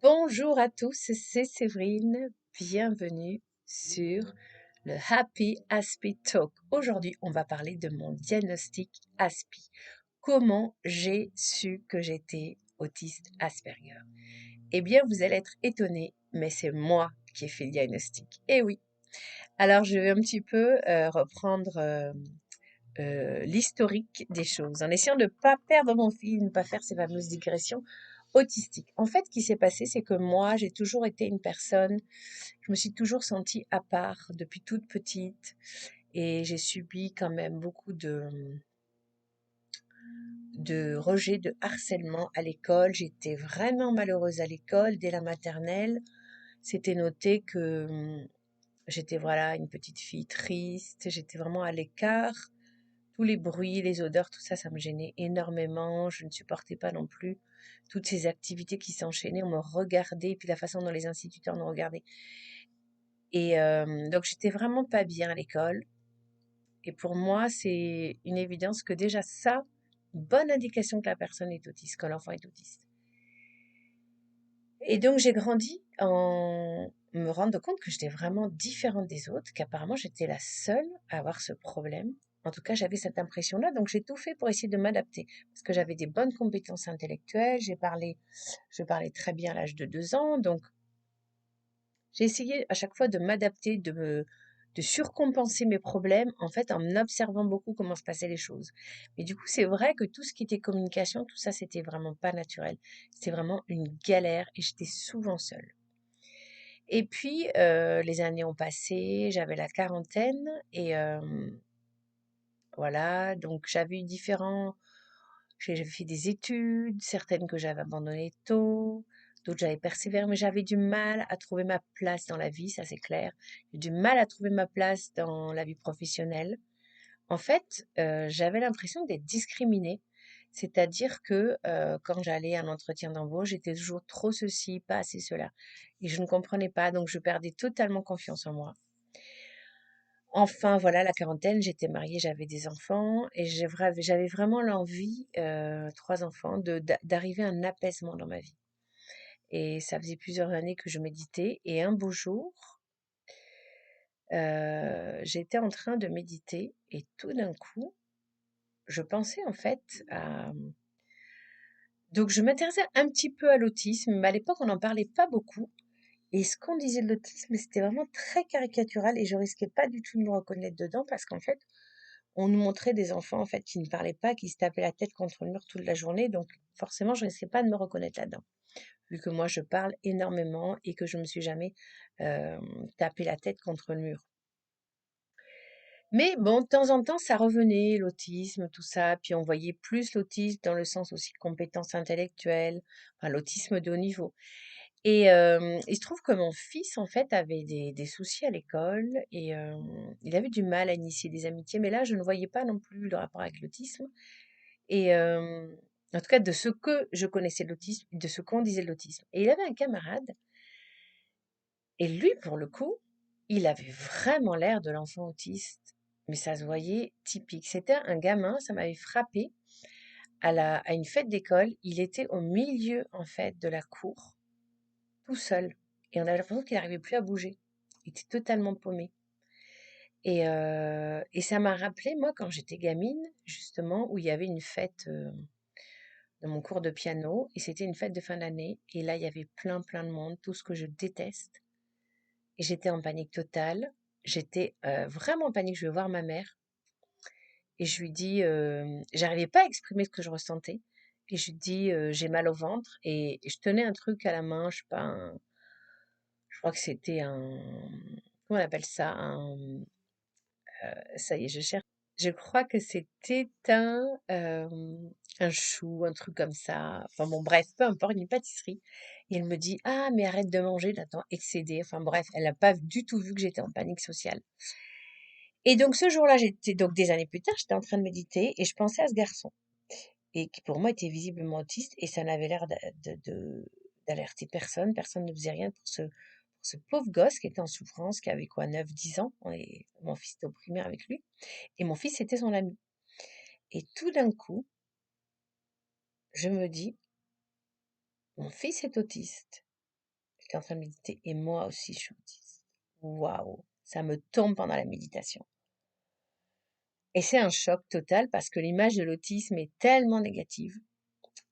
Bonjour à tous, c'est Séverine. Bienvenue sur le Happy Aspie Talk. Aujourd'hui, on va parler de mon diagnostic Aspie. Comment j'ai su que j'étais autiste Asperger? Eh bien, vous allez être étonnés, mais c'est moi qui ai fait le diagnostic. Eh oui. Alors, je vais un petit peu reprendre l'historique des choses, en essayant de ne pas perdre mon fil, de ne pas faire ces fameuses digressions autistiques. En fait, ce qui s'est passé, c'est que moi, j'ai toujours été une personne, je me suis toujours sentie à part depuis toute petite et j'ai subi quand même beaucoup de rejet, de harcèlement à l'école. J'étais vraiment malheureuse à l'école dès la maternelle. C'était noté que j'étais voilà une petite fille triste, j'étais vraiment à l'écart. Tous les bruits, les odeurs, tout ça, ça me gênait énormément. Je ne supportais pas non plus toutes ces activités qui s'enchaînaient. On me regardait, et puis la façon dont les instituteurs nous regardaient. Et donc, j'étais vraiment pas bien à l'école. Et pour moi, c'est une évidence que déjà ça, bonne indication que la personne est autiste, que l'enfant est autiste. Et donc, j'ai grandi en me rendant compte que j'étais vraiment différente des autres, qu'apparemment j'étais la seule à avoir ce problème. En tout cas, j'avais cette impression-là, donc j'ai tout fait pour essayer de m'adapter, parce que j'avais des bonnes compétences intellectuelles, je parlais très bien à l'âge de 2 ans, donc j'ai essayé à chaque fois de m'adapter, de surcompenser mes problèmes, en fait, en observant beaucoup comment se passaient les choses. Mais du coup, c'est vrai que tout ce qui était communication, tout ça, c'était vraiment pas naturel. C'était vraiment une galère et j'étais souvent seule. Et puis, les années ont passé, j'avais la quarantaine et voilà, donc j'avais eu j'ai fait des études, certaines que j'avais abandonnées tôt, d'autres j'avais persévéré, mais j'avais du mal à trouver ma place dans la vie, ça c'est clair. J'ai du mal à trouver ma place dans la vie professionnelle. En fait, j'avais l'impression d'être discriminée, c'est-à-dire que, quand j'allais à un entretien d'embauche, j'étais toujours trop ceci, pas assez cela et je ne comprenais pas, donc je perdais totalement confiance en moi. Enfin, voilà, la quarantaine, j'étais mariée, j'avais des enfants et j'avais vraiment l'envie, 3 enfants, d'arriver à un apaisement dans ma vie et ça faisait plusieurs années que je méditais et un beau jour, j'étais en train de méditer et tout d'un coup, je pensais en fait à donc je m'intéressais un petit peu à l'autisme, mais à l'époque, on n'en parlait pas beaucoup et ce qu'on disait de l'autisme, c'était vraiment très caricatural et je risquais pas du tout de me reconnaître dedans parce qu'en fait, on nous montrait des enfants, en fait, qui ne parlaient pas, qui se tapaient la tête contre le mur toute la journée, donc forcément, je risquais pas de me reconnaître là-dedans, vu que moi, je parle énormément et que je me suis jamais, tapé la tête contre le mur. Mais bon, de temps en temps, ça revenait, l'autisme, tout ça, puis on voyait plus l'autisme dans le sens aussi compétences intellectuelles, enfin l'autisme de haut niveau. Et il se trouve que mon fils, en fait, avait des soucis à l'école et il avait du mal à initier des amitiés, mais là, je ne voyais pas non plus le rapport avec l'autisme et en tout cas de ce que je connaissais de l'autisme, de ce qu'on disait de l'autisme. Et il avait un camarade et lui, pour le coup, il avait vraiment l'air de l'enfant autiste, mais ça se voyait typique. C'était un gamin, ça m'avait frappé à une fête d'école, il était au milieu, en fait, de la cour, tout seul et on avait l'impression qu'il n'arrivait plus à bouger. Il était totalement paumé et ça m'a rappelé, moi, quand j'étais gamine, justement, où il y avait une fête, dans mon cours de piano et c'était une fête de fin d'année et là, il y avait plein, plein de monde, tout ce que je déteste et j'étais en panique totale. J'étais, vraiment en panique, je vais voir ma mère et je lui dis, j'arrivais pas à exprimer ce que je ressentais et je lui dis, «J'ai mal au ventre» et je tenais un truc à la main, je sais pas, je crois que c'était comment on appelle ça? Ça y est, je cherche. Je crois que c'était un chou, un truc comme ça. Enfin bon, bref, peu importe, une pâtisserie. Et elle me dit: «Ah, mais arrête de manger, là, tu excédé». Enfin bref, elle n'a pas du tout vu que j'étais en panique sociale. Et donc ce jour-là, donc des années plus tard, j'étais en train de méditer et je pensais à ce garçon et qui pour moi était visiblement autiste et ça n'avait l'air d'alerter personne. Personne ne faisait rien pour ce pauvre gosse qui était en souffrance, qui avait quoi, 9, 10 ans et mon fils était au primaire avec lui et mon fils était son ami. Et tout d'un coup, je me dis: «Mon fils est autiste» qui est en train de méditer et moi aussi je suis autiste. Waouh, ça me tombe pendant la méditation. Et c'est un choc total parce que l'image de l'autisme est tellement négative.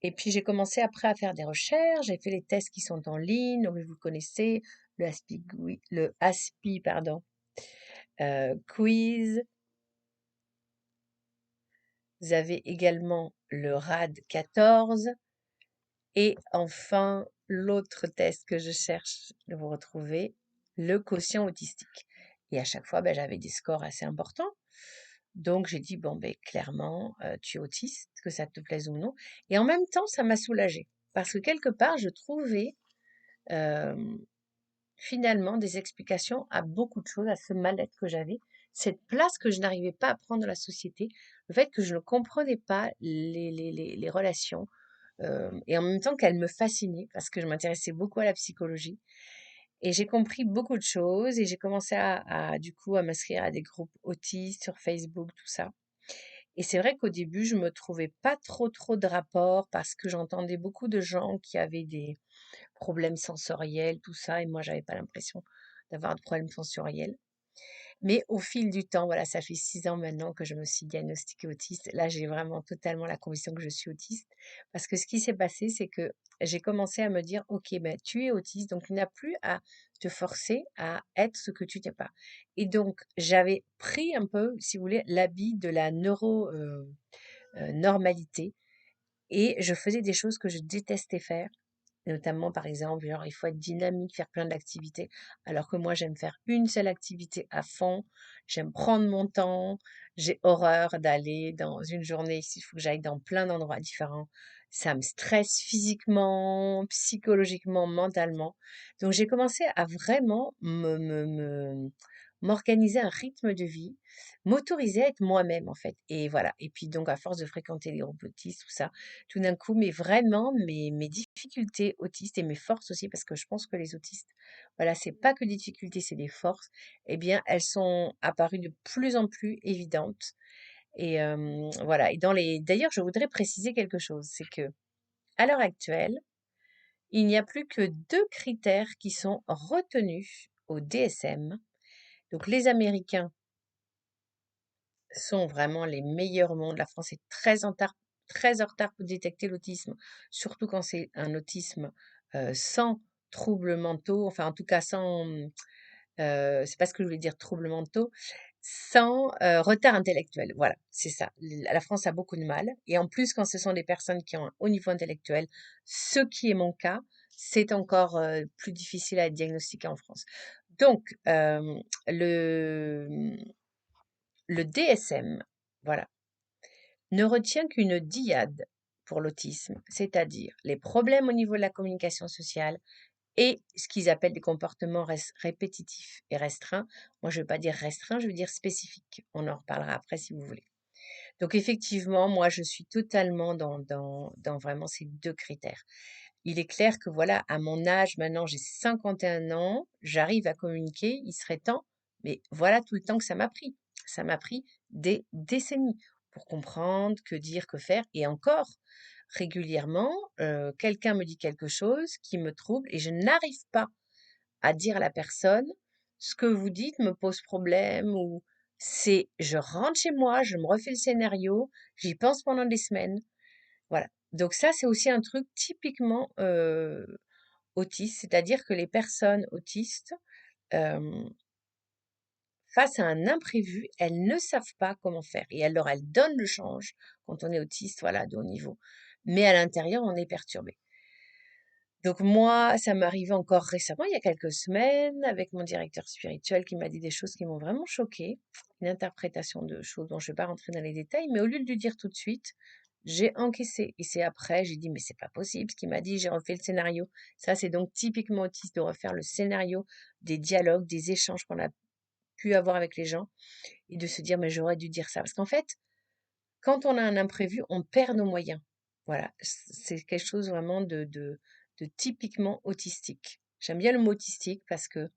Et puis j'ai commencé après à faire des recherches, j'ai fait les tests qui sont en ligne, donc vous connaissez le ASPI, pardon, quiz. Vous avez également le RAD 14 et enfin l'autre test que je cherche de vous retrouver, le quotient autistique. Et à chaque fois, j'avais des scores assez importants. Donc j'ai dit, bon, clairement, tu es autiste, que ça te plaise ou non. Et en même temps, ça m'a soulagée. Parce que quelque part, je trouvais euh, finalement des explications à beaucoup de choses, à ce mal-être que j'avais, cette place que je n'arrivais pas à prendre dans la société, le fait que je ne comprenais pas les relations, et en même temps qu'elles me fascinaient, parce que je m'intéressais beaucoup à la psychologie. Et j'ai compris beaucoup de choses et j'ai commencé du coup, à m'inscrire à des groupes autistes sur Facebook, tout ça. Et c'est vrai qu'au début, je me trouvais pas trop de rapport parce que j'entendais beaucoup de gens qui avaient des problèmes sensoriels, tout ça, et moi, j'avais pas l'impression d'avoir de problèmes sensoriels. Mais au fil du temps, voilà, ça fait 6 ans maintenant que je me suis diagnostiquée autiste. Là, j'ai vraiment totalement la conviction que je suis autiste. Parce que ce qui s'est passé, c'est que j'ai commencé à me dire, OK, tu es autiste, donc tu n'as plus à te forcer à être ce que tu n'es pas. Et donc, j'avais pris un peu, si vous voulez, l'habit de la normalité et je faisais des choses que je détestais faire. Notamment, par exemple, genre, il faut être dynamique, faire plein d'activités, alors que moi, j'aime faire une seule activité à fond. J'aime prendre mon temps. J'ai horreur d'aller dans une journée, s'il faut que j'aille dans plein d'endroits différents. Ça me stresse physiquement, psychologiquement, mentalement. Donc, j'ai commencé à vraiment m'organiser un rythme de vie, m'autoriser à être moi-même, en fait. Et voilà. Et puis, donc, à force de fréquenter les groupes autistes, tout ça, tout d'un coup, mais vraiment mes difficultés autistes et mes forces aussi, parce que je pense que les autistes, voilà, c'est pas que des difficultés, c'est des forces, eh bien, elles sont apparues de plus en plus évidentes. Et voilà. Et d'ailleurs, je voudrais préciser quelque chose, c'est que à l'heure actuelle, il n'y a plus que 2 critères qui sont retenus au DSM. Donc, les Américains sont vraiment les meilleurs au monde. La France est très en retard pour détecter l'autisme, surtout quand c'est un autisme sans troubles mentaux, enfin en tout cas sans, c'est pas ce que je voulais dire, troubles mentaux, sans retard intellectuel. Voilà, c'est ça. La France a beaucoup de mal. Et en plus, quand ce sont des personnes qui ont un haut niveau intellectuel, ce qui est mon cas, c'est encore plus difficile à être diagnostiqué en France. Donc, le DSM, voilà, ne retient qu'une dyade pour l'autisme, c'est-à-dire les problèmes au niveau de la communication sociale et ce qu'ils appellent des comportements répétitifs et restreints. Moi, je ne veux pas dire restreint, je veux dire spécifique. On en reparlera après si vous voulez. Donc effectivement, moi, je suis totalement dans vraiment ces 2 critères. Il est clair que voilà, à mon âge, maintenant, j'ai 51 ans, j'arrive à communiquer, il serait temps, mais voilà tout le temps que ça m'a pris. Ça m'a pris des décennies pour comprendre, que dire, que faire. Et encore, régulièrement, quelqu'un me dit quelque chose qui me trouble et je n'arrive pas à dire à la personne, ce que vous dites me pose problème ou je rentre chez moi, je me refais le scénario, j'y pense pendant des semaines. Voilà. Donc ça, c'est aussi un truc typiquement autiste, c'est-à-dire que les personnes autistes, euh, face à un imprévu, elles ne savent pas comment faire. Et alors, elles donnent le change quand on est autiste, voilà, de haut niveau. Mais à l'intérieur, on est perturbé. Donc moi, ça m'est arrivé encore récemment, il y a quelques semaines, avec mon directeur spirituel qui m'a dit des choses qui m'ont vraiment choquée, une interprétation de choses dont je ne vais pas rentrer dans les détails, mais au lieu de lui dire tout de suite, j'ai encaissé. Et c'est après, j'ai dit, mais c'est pas possible ce qu'il m'a dit, j'ai refait le scénario. Ça, c'est donc typiquement autiste de refaire le scénario des dialogues, des échanges qu'on a pu avoir avec les gens et de se dire, mais j'aurais dû dire ça. Parce qu'en fait, quand on a un imprévu, on perd nos moyens. Voilà, c'est quelque chose vraiment de typiquement autistique. J'aime bien le mot autistique parce que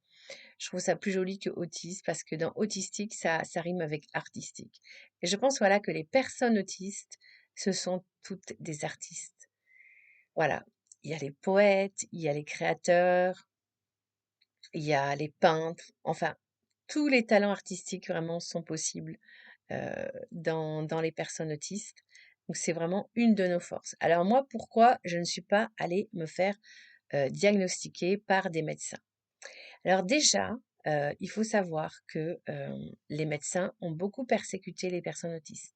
je trouve ça plus joli que autiste, parce que dans autistique, ça rime avec artistique. Et je pense voilà que les personnes autistes, ce sont toutes des artistes. Voilà, il y a les poètes, il y a les créateurs, il y a les peintres, enfin, tous les talents artistiques vraiment sont possibles dans les personnes autistes. Donc c'est vraiment une de nos forces. Alors moi, pourquoi je ne suis pas allée me faire diagnostiquer par des médecins? Alors déjà, il faut savoir que les médecins ont beaucoup persécuté les personnes autistes.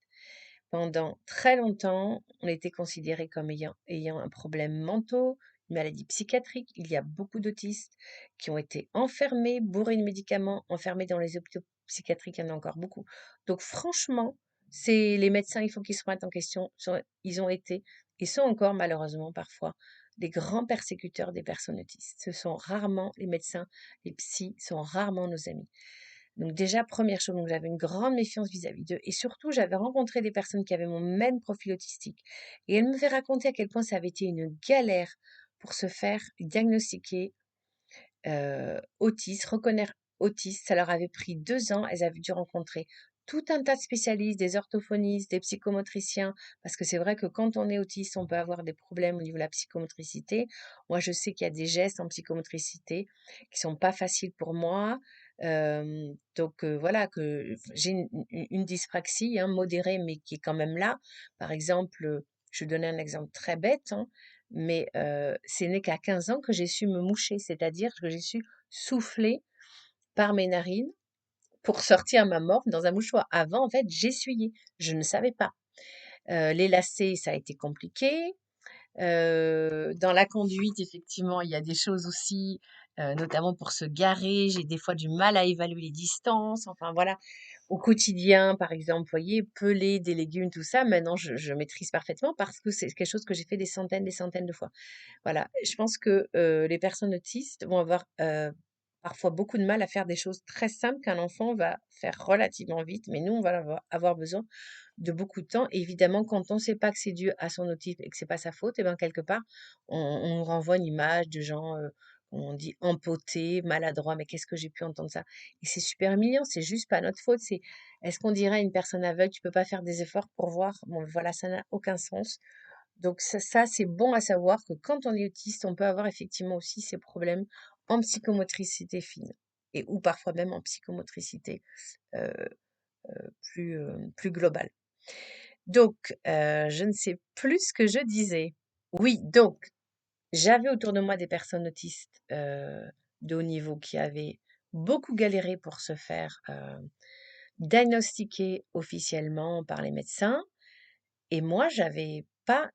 Pendant très longtemps, on était considérés comme ayant un problème mental, une maladie psychiatrique. Il y a beaucoup d'autistes qui ont été enfermés, bourrés de médicaments, enfermés dans les hôpitaux psychiatriques. Il y en a encore beaucoup. Donc franchement, c'est les médecins, il faut qu'ils se remettent en question. Ils ont été, ils sont encore malheureusement parfois les grands persécuteurs des personnes autistes. Ce sont rarement les médecins, les psys sont rarement nos amis. Donc déjà, première chose, donc j'avais une grande méfiance vis-à-vis d'eux. Et surtout, j'avais rencontré des personnes qui avaient mon même profil autistique. Et elles me fait raconter à quel point ça avait été une galère pour se faire diagnostiquer autiste, reconnaître autiste. Ça leur avait pris 2 ans. Elles avaient dû rencontrer tout un tas de spécialistes, des orthophonistes, des psychomotriciens, parce que c'est vrai que quand on est autiste, on peut avoir des problèmes au niveau de la psychomotricité. Moi, je sais qu'il y a des gestes en psychomotricité qui sont pas faciles pour moi. Donc voilà, que j'ai une dyspraxie modérée, mais qui est quand même là. Par exemple, je vais donner un exemple très bête, mais ce n'est qu'à 15 ans que j'ai su me moucher, c'est-à-dire que j'ai su souffler par mes narines pour sortir ma morve dans un mouchoir. Avant, en fait, j'essuyais, je ne savais pas. Les lacets, ça a été compliqué. Dans la conduite, effectivement, il y a des choses aussi, notamment pour se garer. J'ai des fois du mal à évaluer les distances. Enfin voilà, au quotidien, par exemple, vous voyez, peler des légumes, tout ça, maintenant je maîtrise parfaitement parce que c'est quelque chose que j'ai fait des centaines de fois. Voilà, je pense que les personnes autistes vont avoir parfois beaucoup de mal à faire des choses très simples qu'un enfant va faire relativement vite, mais nous, on va avoir besoin de beaucoup de temps. Et évidemment, quand on ne sait pas que c'est dû à son autisme et que c'est pas sa faute, et bien quelque part, on nous renvoie une image de gens, on dit empotés, maladroits, mais qu'est-ce que j'ai pu entendre ça? Et c'est super humiliant, c'est juste pas notre faute. C'est, est-ce qu'on dirait à une personne aveugle, tu peux pas faire des efforts pour voir? Bon, voilà, ça n'a aucun sens. Donc ça, c'est bon à savoir que quand on est autiste, on peut avoir effectivement aussi ces problèmes en psychomotricité fine et ou parfois même en psychomotricité euh, plus globale. Donc, je ne sais plus ce que je disais. Oui, donc, j'avais autour de moi des personnes autistes de haut niveau qui avaient beaucoup galéré pour se faire diagnostiquer officiellement par les médecins. Et moi, j'avais pas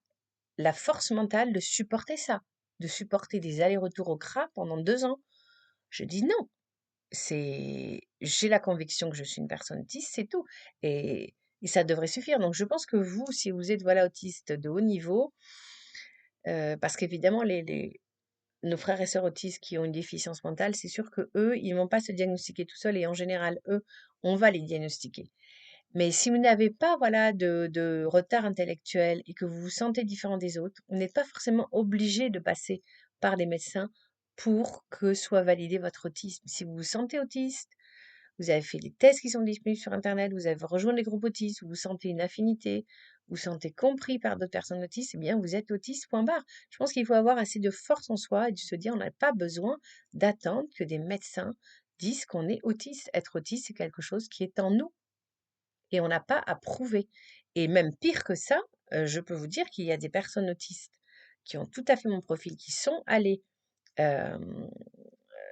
la force mentale de supporter ça, de supporter des allers-retours au CRA pendant 2 ans. Je dis non, j'ai la conviction que je suis une personne autiste, c'est tout. Et, et ça devrait suffire. Donc je pense que vous, si vous êtes voilà autiste de haut niveau, parce qu'évidemment nos frères et sœurs autistes qui ont une déficience mentale, c'est sûr que eux, ils vont pas se diagnostiquer tout seuls et en général, eux, on va les diagnostiquer. Mais si vous n'avez pas, voilà, de retard intellectuel et que vous vous sentez différent des autres, vous n'êtes pas forcément obligé de passer par des médecins pour que soit validé votre autisme. Si vous vous sentez autiste, vous avez fait les tests qui sont disponibles sur Internet, vous avez rejoint les groupes autistes, vous sentez une affinité, vous sentez compris par d'autres personnes autistes, eh bien, vous êtes autiste, point barre. Je pense qu'il faut avoir assez de force en soi et de se dire, on n'a pas besoin d'attendre que des médecins disent qu'on est autiste. Être autiste, c'est quelque chose qui est en nous et on n'a pas à prouver. Et même pire que ça, je peux vous dire qu'il y a des personnes autistes qui ont tout à fait mon profil, qui sont allées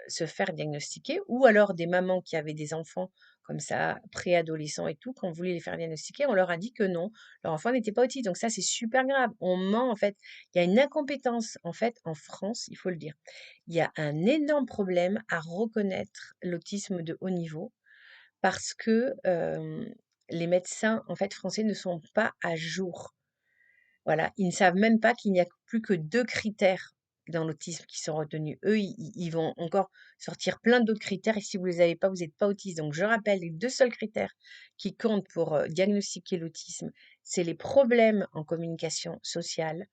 se faire diagnostiquer, ou alors des mamans qui avaient des enfants comme ça, préadolescents et tout, quand on voulait les faire diagnostiquer, on leur a dit que non, leur enfant n'était pas autiste. Donc ça, c'est super grave. On ment, en fait. Il y a une incompétence, en fait, en France, il faut le dire. Il y a un énorme problème à reconnaître l'autisme de haut niveau parce que les médecins, en fait, français ne sont pas à jour. Voilà, ils ne savent même pas qu'il n'y a plus que 2 critères dans l'autisme qui sont retenus. Eux, ils vont encore sortir plein d'autres critères et si vous les avez pas, vous n'êtes pas autiste. Donc je rappelle, les 2 seuls critères qui comptent pour, diagnostiquer l'autisme, c'est les problèmes en communication sociale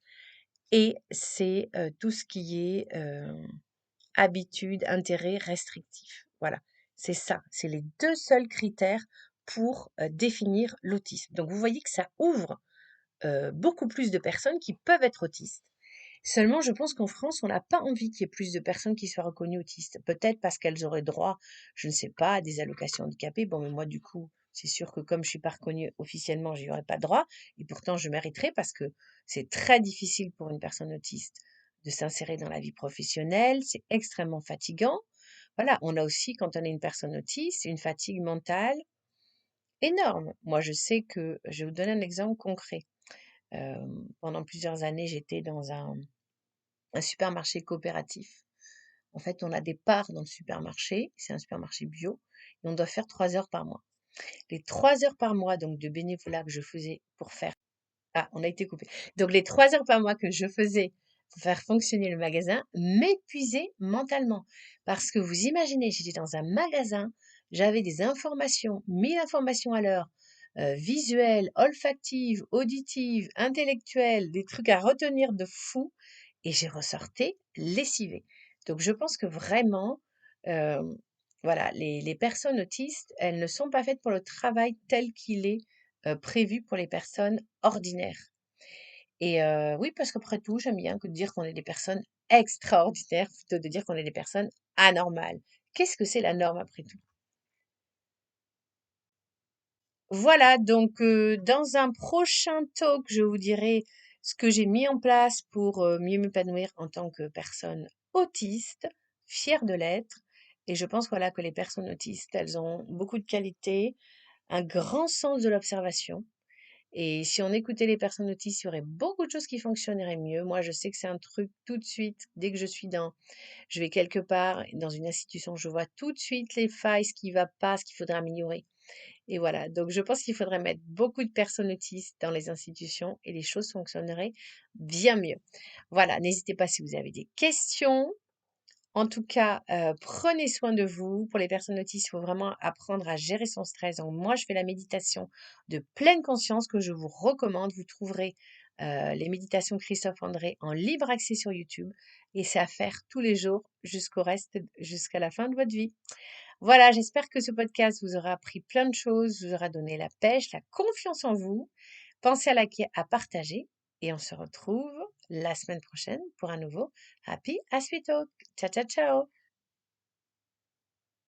et c'est, tout ce qui est, habitude, intérêt restrictif. Voilà, c'est ça, c'est les 2 seuls critères pour, définir l'autisme. Donc vous voyez que ça ouvre beaucoup plus de personnes qui peuvent être autistes. Seulement, je pense qu'en France, on n'a pas envie qu'il y ait plus de personnes qui soient reconnues autistes. Peut-être parce qu'elles auraient droit, je ne sais pas, à des allocations handicapées. Bon, mais moi, du coup, c'est sûr que comme je suis pas reconnue officiellement, j'y aurais pas droit. Et pourtant, je mériterais parce que c'est très difficile pour une personne autiste de s'insérer dans la vie professionnelle. C'est extrêmement fatigant. Voilà, on a aussi, quand on est une personne autiste, une fatigue mentale énorme. Moi, je sais que, je vais vous donner un exemple concret. Pendant plusieurs années, j'étais dans un supermarché coopératif. En fait, on a des parts dans le supermarché, c'est un supermarché bio, et on doit faire 3 heures par mois. Les 3 heures par mois, donc de bénévolat que je faisais pour faire... Ah, on a été coupé. Donc les 3 heures par mois que je faisais pour faire fonctionner le magasin m'épuisaient mentalement. Parce que vous imaginez, j'étais dans un magasin, j'avais des informations, 1000 informations à l'heure, visuelles, olfactives, auditives, intellectuelles, des trucs à retenir de fou, et j'ai ressorti lessivée. Donc je pense que vraiment, euh, voilà, les personnes autistes, elles ne sont pas faites pour le travail tel qu'il est prévu pour les personnes ordinaires. Et oui, parce qu'après tout, j'aime bien que de dire qu'on est des personnes extraordinaires plutôt que de dire qu'on est des personnes anormales. Qu'est-ce que c'est la norme après tout? Voilà, donc dans un prochain talk, je vous dirai ce que j'ai mis en place pour mieux m'épanouir en tant que personne autiste, fière de l'être. Et je pense voilà que les personnes autistes, elles ont beaucoup de qualités, un grand sens de l'observation. Et si on écoutait les personnes autistes, il y aurait beaucoup de choses qui fonctionneraient mieux. Moi, je sais que c'est un truc tout de suite, dès que je vais quelque part, dans une institution, je vois tout de suite les failles, ce qui va pas, ce qu'il faudrait améliorer. Et voilà. Donc, je pense qu'il faudrait mettre beaucoup de personnes autistes dans les institutions et les choses fonctionneraient bien mieux. Voilà. N'hésitez pas si vous avez des questions. En tout cas, prenez soin de vous. Pour les personnes autistes, il faut vraiment apprendre à gérer son stress. Donc moi, je fais la méditation de pleine conscience que je vous recommande. Vous trouverez, les méditations Christophe André en libre accès sur YouTube et c'est à faire tous les jours jusqu'à la fin de votre vie. Voilà, j'espère que ce podcast vous aura appris plein de choses, vous aura donné la pêche, la confiance en vous. Pensez à liker, à partager et on se retrouve la semaine prochaine pour un nouveau Happy As We Talk. Ciao, ciao, ciao!